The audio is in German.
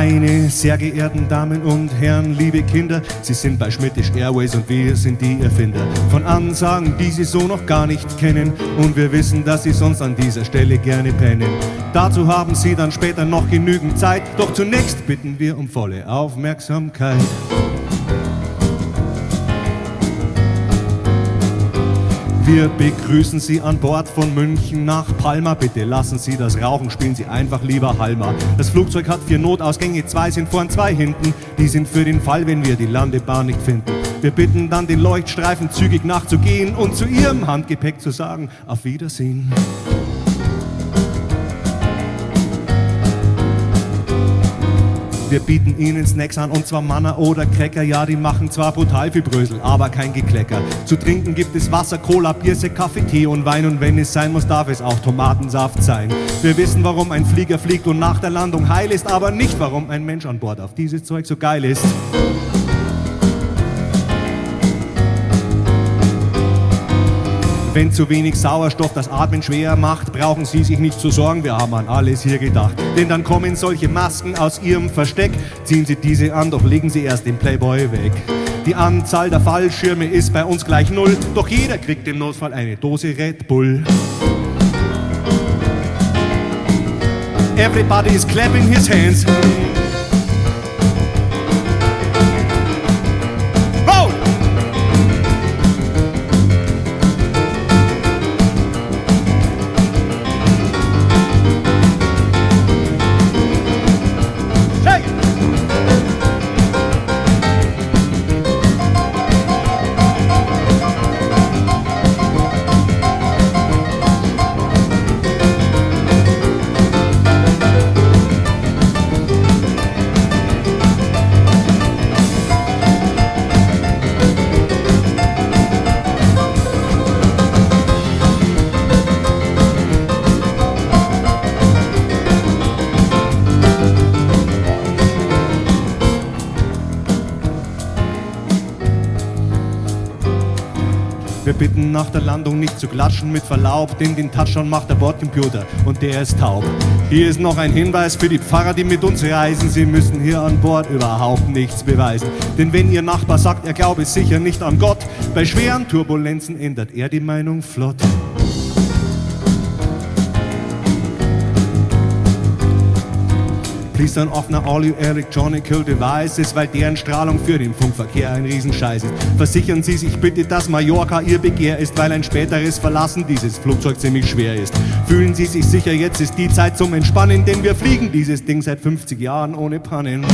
Meine sehr geehrten Damen und Herren, liebe Kinder, Sie sind bei Schmittisch Airways und wir sind die Erfinder von Ansagen, die Sie so noch gar nicht kennen. Und wir wissen, dass Sie sonst an dieser Stelle gerne pennen. Dazu haben Sie dann später noch genügend Zeit. Doch zunächst bitten wir um volle Aufmerksamkeit. Wir begrüßen Sie an Bord von München nach Palma. Bitte lassen Sie das Rauchen, spielen Sie einfach lieber Halma. Das Flugzeug hat 4 Notausgänge, 2 sind vorn, 2 hinten. Die sind für den Fall, wenn wir die Landebahn nicht finden. Wir bitten dann den Leuchtstreifen zügig nachzugehen und zu Ihrem Handgepäck zu sagen, auf Wiedersehen. Wir bieten Ihnen Snacks an, und zwar Manna oder Cracker. Ja, die machen zwar brutal viel Brösel, aber kein Geklecker. Zu trinken gibt es Wasser, Cola, Biersekt, Kaffee, Tee und Wein. Und wenn es sein muss, darf es auch Tomatensaft sein. Wir wissen, warum ein Flieger fliegt und nach der Landung heil ist, aber nicht, warum ein Mensch an Bord auf dieses Zeug so geil ist. Wenn zu wenig Sauerstoff das Atmen schwer macht, brauchen Sie sich nicht zu sorgen, wir haben an alles hier gedacht. Denn dann kommen solche Masken aus Ihrem Versteck, ziehen Sie diese an, doch legen Sie erst den Playboy weg. Die Anzahl der Fallschirme ist bei uns gleich 0, doch jeder kriegt im Notfall eine Dose Red Bull. Everybody is clapping his hands. Wir bitten nach der Landung nicht zu klatschen, mit Verlaub, denn den Touchdown macht der Bordcomputer und der ist taub. Hier ist noch ein Hinweis für die Pfarrer, die mit uns reisen. Sie müssen hier an Bord überhaupt nichts beweisen. Denn wenn Ihr Nachbar sagt, er glaube sicher nicht an Gott, bei schweren Turbulenzen ändert er die Meinung flott. Please turn off now all your electronical devices, weil deren Strahlung für den Funkverkehr ein Riesenscheiß ist. Versichern Sie sich bitte, dass Mallorca Ihr Begehr ist, weil ein späteres Verlassen dieses Flugzeug ziemlich schwer ist. Fühlen Sie sich sicher, jetzt ist die Zeit zum Entspannen, denn wir fliegen dieses Ding seit 50 Jahren ohne Pannen.